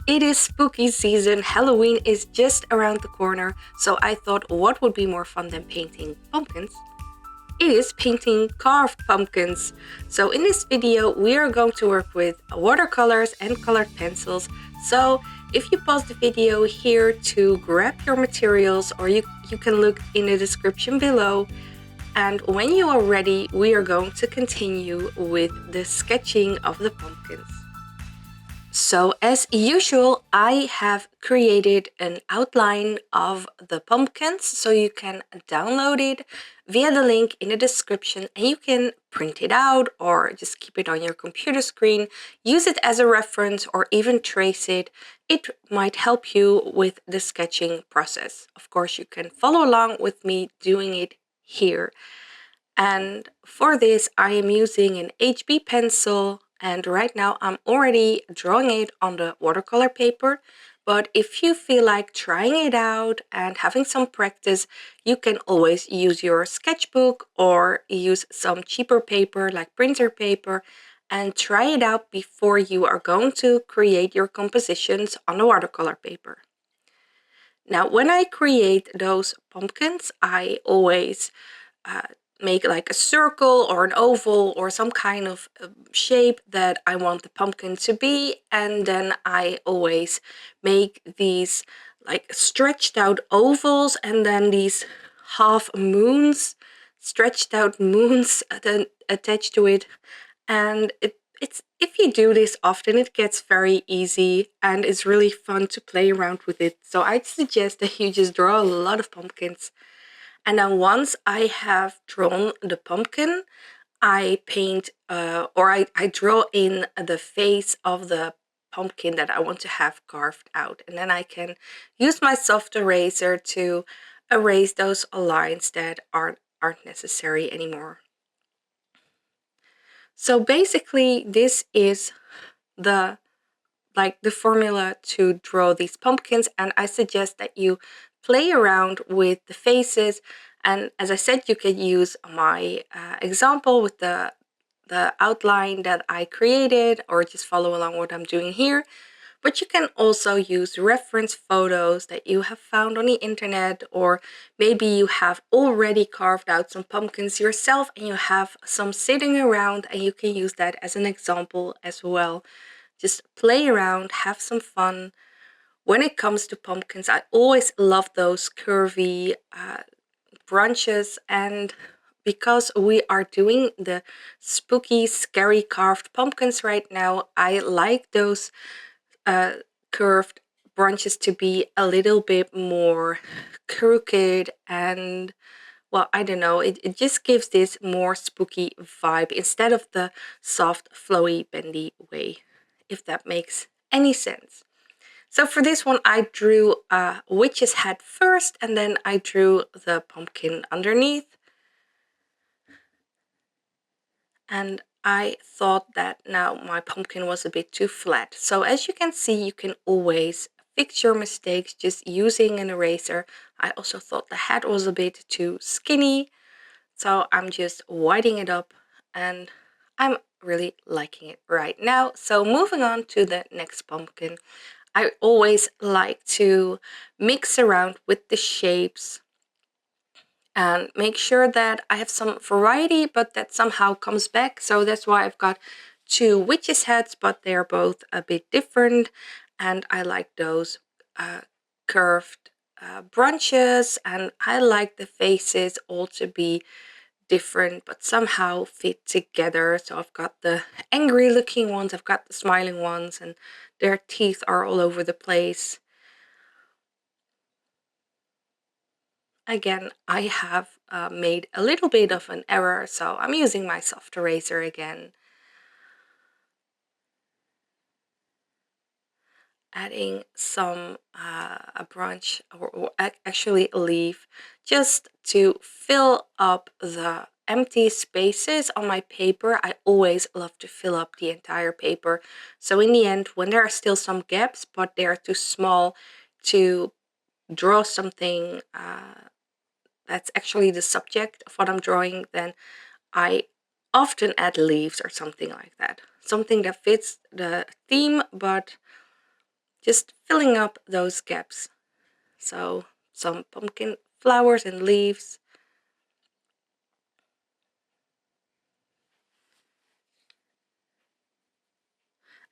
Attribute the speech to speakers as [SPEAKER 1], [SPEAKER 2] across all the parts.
[SPEAKER 1] It is spooky season, Halloween is just around the corner, so I thought what would be more fun than painting pumpkins? It is painting carved pumpkins. So in this video we are going to work with watercolors and colored pencils. So if you pause the video here to grab your materials, or you can look in the description below. And when you are ready, we are going to continue with the sketching of the pumpkins. So as usual, I have created an outline of the pumpkins, so you can download it via the link in the description, and you can print it out or just keep it on your computer screen, use it as a reference, or even trace it. It might help you with the sketching process. Of course, you can follow along with me doing it here. And for this, I am using an HB pencil, and right now I'm already drawing it on the watercolor paper. But if you feel like trying it out and having some practice, you can always use your sketchbook or use some cheaper paper like printer paper and try it out before you are going to create your compositions on the watercolor paper. Now, when I create those pumpkins, I always make like a circle or an oval or some kind of shape that I want the pumpkin to be, and then I always make these like stretched out ovals and then these half moons, stretched out moons attached to it. And it's if you do this often, it gets very easy and it's really fun to play around with it. So I'd suggest that you just draw a lot of pumpkins. And then once I have drawn the pumpkin, I paint or I draw in the face of the pumpkin that I want to have carved out. And then I can use my soft eraser to erase those lines that aren't necessary anymore. So basically this is the formula to draw these pumpkins, and I suggest that you play around with the faces. And as I said, you can use my example with the outline that I created, or just follow along what I'm doing here. But you can also use reference photos that you have found on the internet, or maybe you have already carved out some pumpkins yourself and you have some sitting around, and you can use that as an example as well. Just play around, have some fun. When it comes to pumpkins, I always love those curvy branches, and because we are doing the spooky, scary carved pumpkins right now, I like those curved branches to be a little bit more crooked, and well, I don't know, it just gives this more spooky vibe instead of the soft, flowy, bendy way, if that makes any sense. So for this one, I drew a witch's head first, and then I drew the pumpkin underneath. And I thought that now my pumpkin was a bit too flat. So as you can see, you can always fix your mistakes just using an eraser. I also thought the head was a bit too skinny, so I'm just whitening it up, and I'm really liking it right now. So moving on to the next pumpkin. I always like to mix around with the shapes and make sure that I have some variety, but that somehow comes back. So that's why I've got two witches' heads, but they're both a bit different. And I like those curved branches, and I like the faces all to be different but somehow fit together. So I've got the angry looking ones, I've got the smiling ones, and their teeth are all over the place. Again, I have made a little bit of an error, so I'm using my soft eraser again. Adding some a branch, or actually a leaf, just to fill up the empty spaces on my paper. I always love to fill up the entire paper. So in the end, when there are still some gaps, but they're too small to draw something that's actually the subject of what I'm drawing, then I often add leaves or something like that. Something that fits the theme, but just filling up those gaps. So some pumpkin flowers and leaves.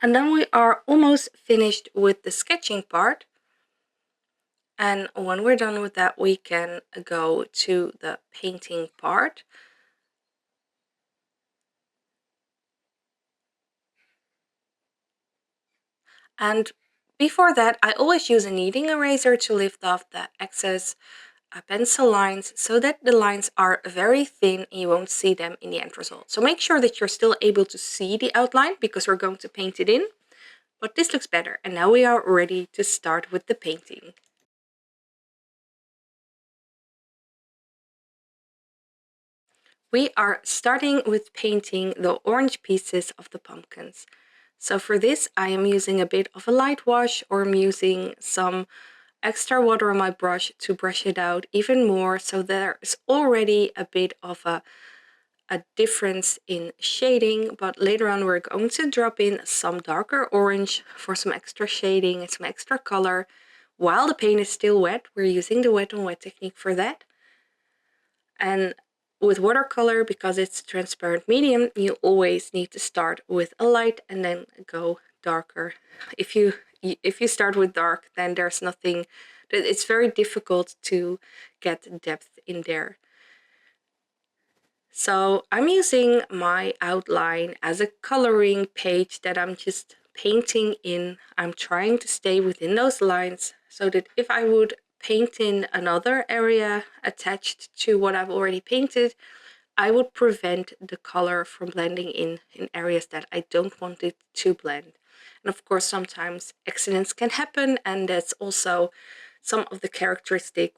[SPEAKER 1] And then we are almost finished with the sketching part. And when we're done with that, we can go to the painting part. And before that, I always use a kneading eraser to lift off the excess pencil lines so that the lines are very thin and you won't see them in the end result. So make sure that you're still able to see the outline because we're going to paint it in. But this looks better, and now we are ready to start with the painting. We are starting with painting the orange pieces of the pumpkins. So for this, I am using a bit of a light wash, or I'm using some extra water on my brush to brush it out even more, so there's already a bit of a difference in shading, but later on we're going to drop in some darker orange for some extra shading and some extra color. While the paint is still wet, we're using the wet on wet technique for that. And with watercolor, because it's a transparent medium, you always need to start with a light and then go darker. If you start with dark, then there's nothing, it's very difficult to get depth in there. So I'm using my outline as a coloring page that I'm just painting in. I'm trying to stay within those lines so that if I would paint in another area attached to what I've already painted, I would prevent the color from blending in areas that I don't want it to blend. And of course, sometimes accidents can happen, and that's also some of the characteristic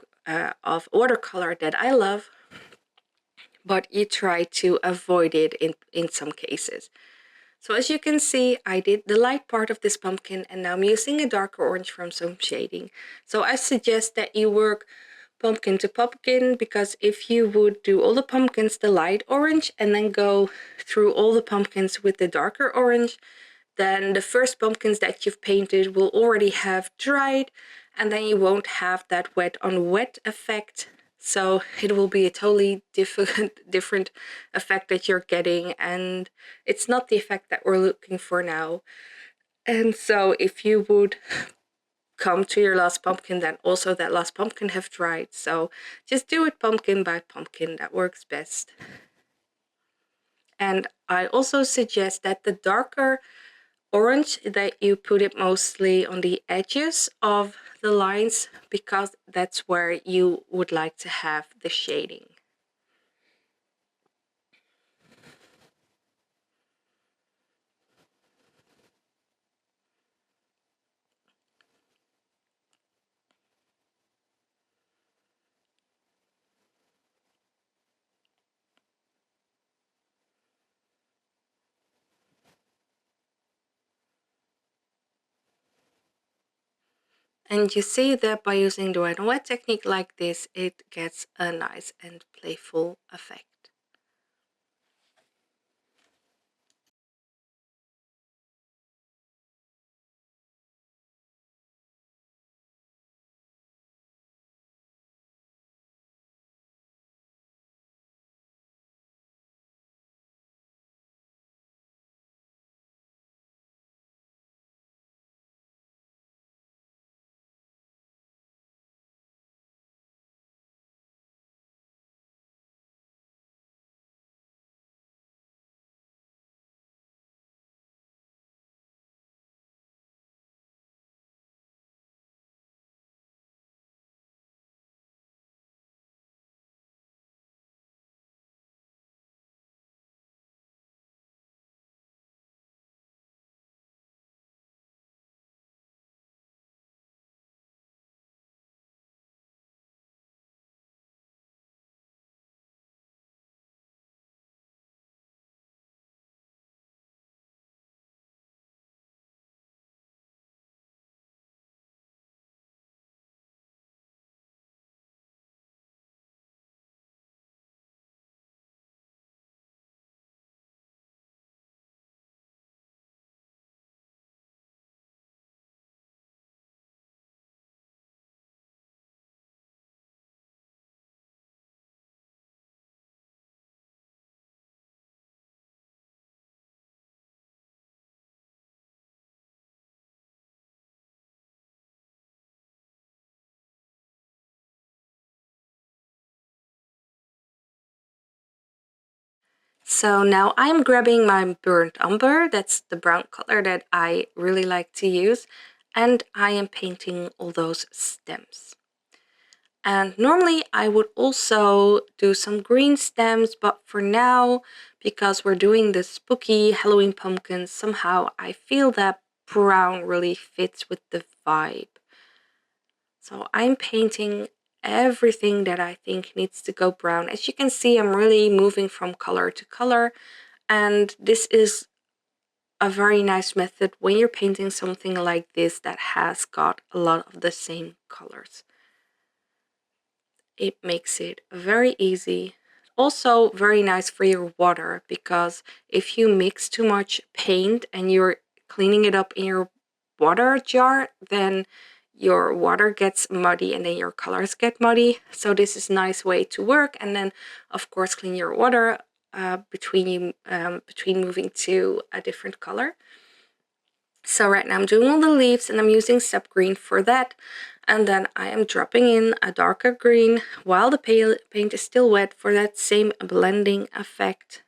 [SPEAKER 1] of watercolor that I love, but you try to avoid it in some cases. So as you can see, I did the light part of this pumpkin, and now I'm using a darker orange from some shading. So I suggest that you work pumpkin to pumpkin, because if you would do all the pumpkins the light orange and then go through all the pumpkins with the darker orange, then the first pumpkins that you've painted will already have dried, and then you won't have that wet on wet effect. So it will be a totally different effect that you're getting, and it's not the effect that we're looking for now. And so if you would come to your last pumpkin, then also that last pumpkin have dried. So just do it pumpkin by pumpkin, that works best. And I also suggest that the darker orange, that you put it mostly on the edges of the lines, because that's where you would like to have the shading. And you see that by using the wet and wet technique like this, it gets a nice and playful effect. So now I'm grabbing my burnt umber, that's the brown color that I really like to use, and I am painting all those stems. And normally I would also do some green stems, but for now, because we're doing the spooky Halloween pumpkins, somehow I feel that brown really fits with the vibe. So I'm painting everything that I think needs to go brown. As you can see, I'm really moving from color to color, and this is a very nice method when you're painting something like this that has got a lot of the same colors. It makes it very easy. Also very nice for your water, because if you mix too much paint and you're cleaning it up in your water jar, then your water gets muddy and then your colors get muddy. So this is a nice way to work. And then of course clean your water between moving to a different color. So right now I'm doing all the leaves and I'm using sap green for that. And then I am dropping in a darker green while the paint is still wet for that same blending effect.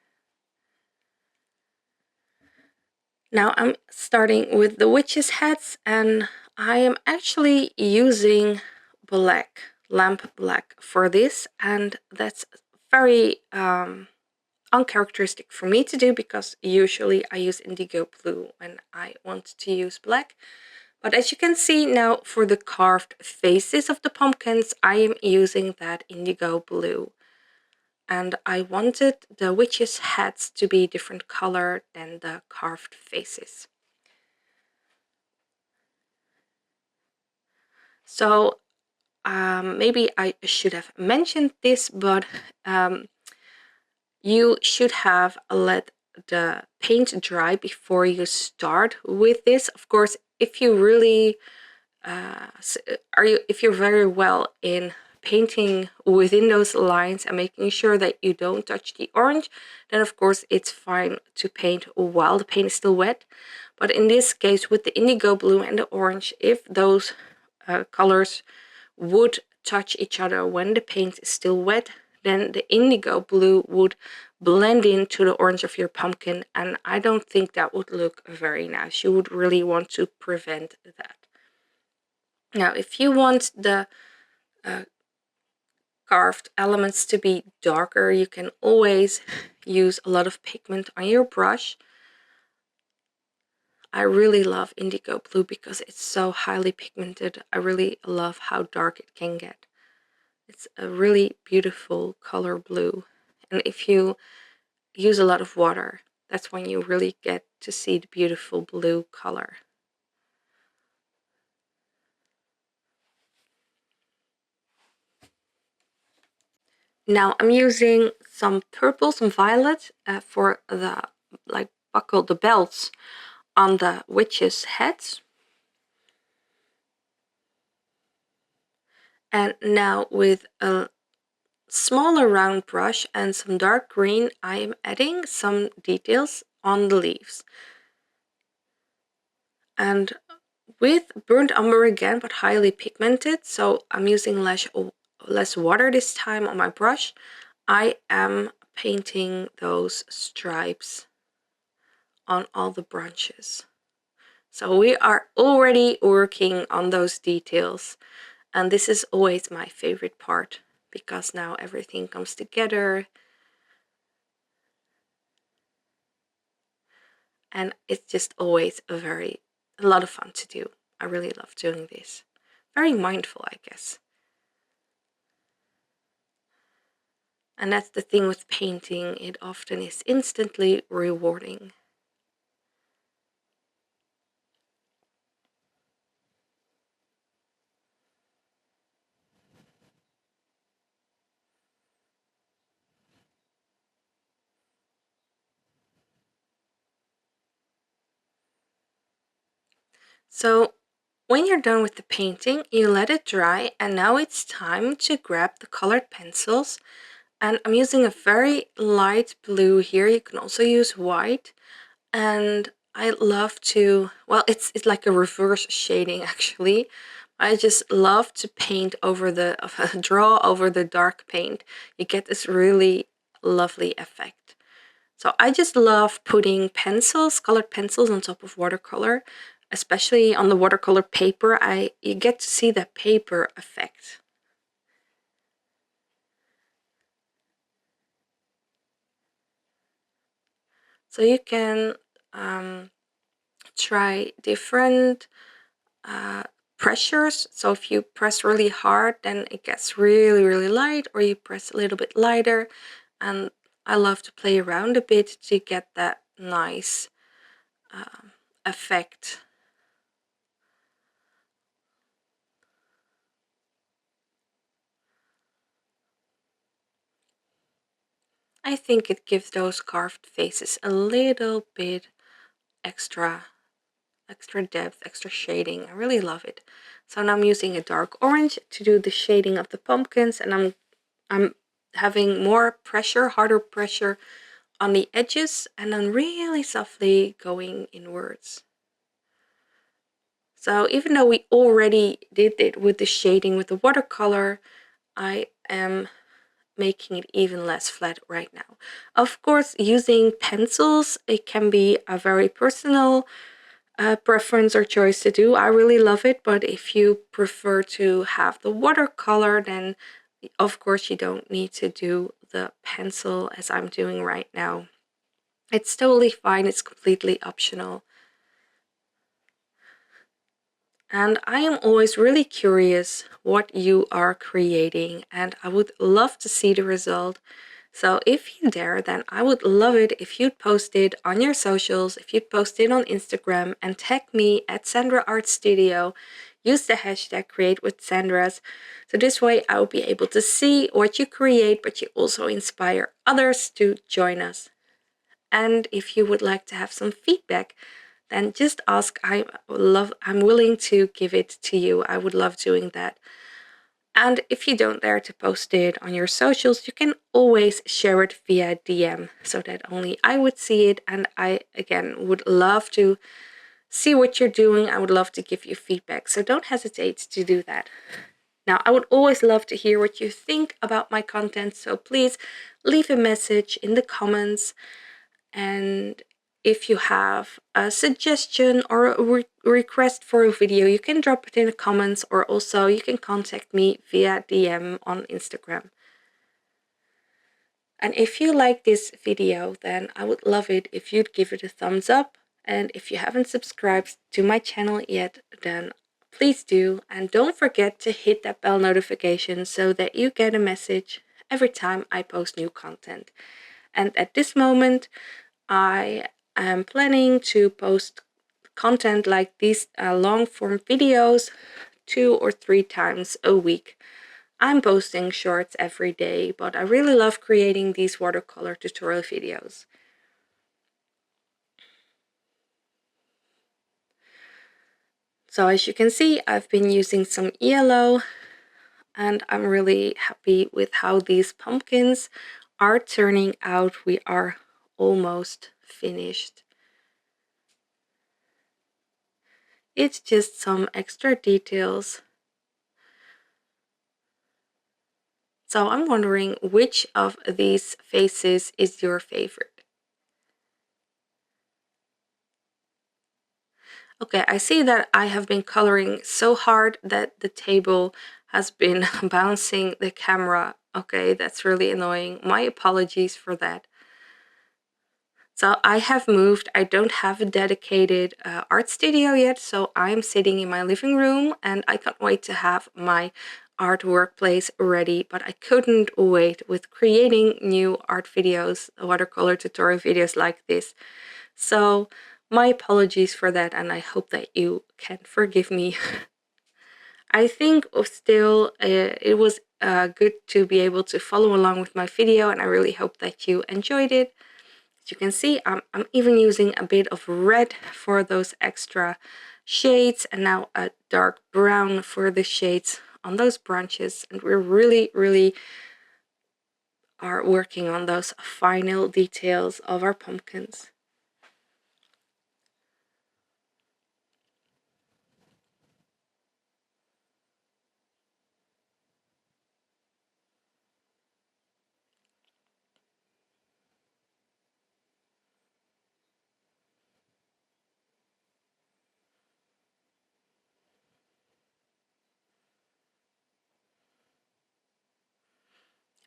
[SPEAKER 1] Now I'm starting with the witches' hats, and I am actually using black, lamp black for this, and that's very uncharacteristic for me to do, because usually I use indigo blue when I want to use black. But as you can see now, for the carved faces of the pumpkins, I am using that indigo blue. And I wanted the witches' hats to be different color than the carved faces. So maybe I should have mentioned this, but you should have let the paint dry before you start with this. Of course, if you really if you're very well in painting within those lines and making sure that you don't touch the orange, then of course it's fine to paint while the paint is still wet. But in this case, with the indigo blue and the orange, if those colors would touch each other when the paint is still wet, then the indigo blue would blend into the orange of your pumpkin, and I don't think that would look very nice. You would really want to prevent that. Now, if you want the carved elements to be darker, you can always use a lot of pigment on your brush. I really love indigo blue because it's so highly pigmented. I really love how dark it can get. It's a really beautiful color blue. And if you use a lot of water, that's when you really get to see the beautiful blue color. Now I'm using some purple, some violet for the buckle, the belts on the witches' heads. And now with a smaller round brush and some dark green, I am adding some details on the leaves. And with burnt umber again, but highly pigmented, so I'm using less water this time on my brush, I am painting those stripes on all the branches. So we are already working on those details, and this is always my favorite part, because now everything comes together and it's just always a lot of fun to do. I really love doing this. Very mindful, I guess. And that's the thing with painting, it often is instantly rewarding. So when you're done with the painting, you let it dry, and now it's time to grab the colored pencils. And I'm using a very light blue here. You can also use white. And I love to, well, it's like a reverse shading actually. I just love to paint over draw over the dark paint. You get this really lovely effect. So I just love putting pencils, colored pencils on top of watercolor, especially on the watercolor paper. You get to see that paper effect. So you can try different pressures. So if you press really hard, then it gets really, really light, or you press a little bit lighter. And I love to play around a bit to get that nice effect. I think it gives those carved faces a little bit extra depth, extra shading. I really love it. So now I'm using a dark orange to do the shading of the pumpkins, and I'm having more pressure, harder pressure on the edges, and then really softly going inwards. So even though we already did it with the shading with the watercolor, I am making it even less flat right now. Of course, using pencils, it can be a very personal preference or choice to do. I really love it, but if you prefer to have the watercolor, then of course you don't need to do the pencil as I'm doing right now. It's totally fine, it's completely optional. And I am always really curious what you are creating, and I would love to see the result. So if you dare, then I would love it if you'd post it on your socials, if you'd post it on Instagram and tag me at Sandra Art Studio. Use the hashtag #CreateWithSandras. So this way I will be able to see what you create, but you also inspire others to join us. And if you would like to have some feedback, then just ask. I'm willing to give it to you. I would love doing that. And if you don't dare to post it on your socials, you can always share it via DM so that only I would see it. And I, again, would love to see what you're doing. I would love to give you feedback. So don't hesitate to do that. Now, I would always love to hear what you think about my content. So please leave a message in the comments. And if you have a suggestion or a request for a video, you can drop it in the comments, or also you can contact me via DM on Instagram. And if you like this video, then I would love it if you'd give it a thumbs up. And if you haven't subscribed to my channel yet, then please do. And don't forget to hit that bell notification so that you get a message every time I post new content. And at this moment, I am planning to post content like these long form videos 2 or 3 times a week. I'm posting shorts every day, but I really love creating these watercolor tutorial videos. So as you can see, I've been using some yellow, and I'm really happy with how these pumpkins are turning out. We are almost finished. It's just some extra details. So I'm wondering which of these faces is your favorite. Okay, I see that I have been coloring so hard that the table has been bouncing the camera. Okay, that's really annoying. My apologies for that. So I have moved. I don't have a dedicated art studio yet, so I'm sitting in my living room and I can't wait to have my art workplace ready, but I couldn't wait with creating new art videos, watercolor tutorial videos like this. So my apologies for that, and I hope that you can forgive me. I think still it was good to be able to follow along with my video, and I really hope that you enjoyed it. As you can see, I'm even using a bit of red for those extra shades, and now a dark brown for the shades on those branches, and we're really are working on those final details of our pumpkins.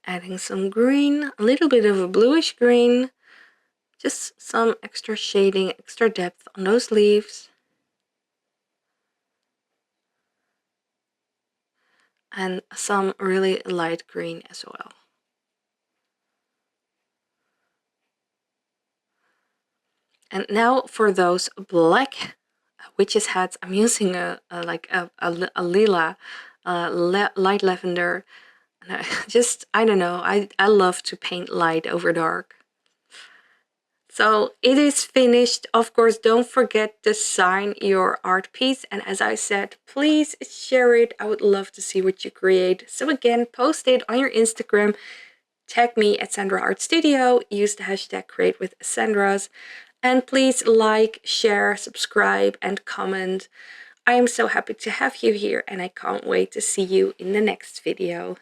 [SPEAKER 1] Adding some green, a little bit of a bluish green, just some extra shading, extra depth on those leaves. And some really light green as well. And now for those black witch's hats, I'm using a lila, light lavender. And I don't know, I love to paint light over dark. So it is finished. Of course, don't forget to sign your art piece. And as I said, please share it. I would love to see what you create. So again, post it on your Instagram. Tag me at Sandra Art Studio. Use the hashtag createwithsandras. And please like, share, subscribe, and comment. I am so happy to have you here, and I can't wait to see you in the next video.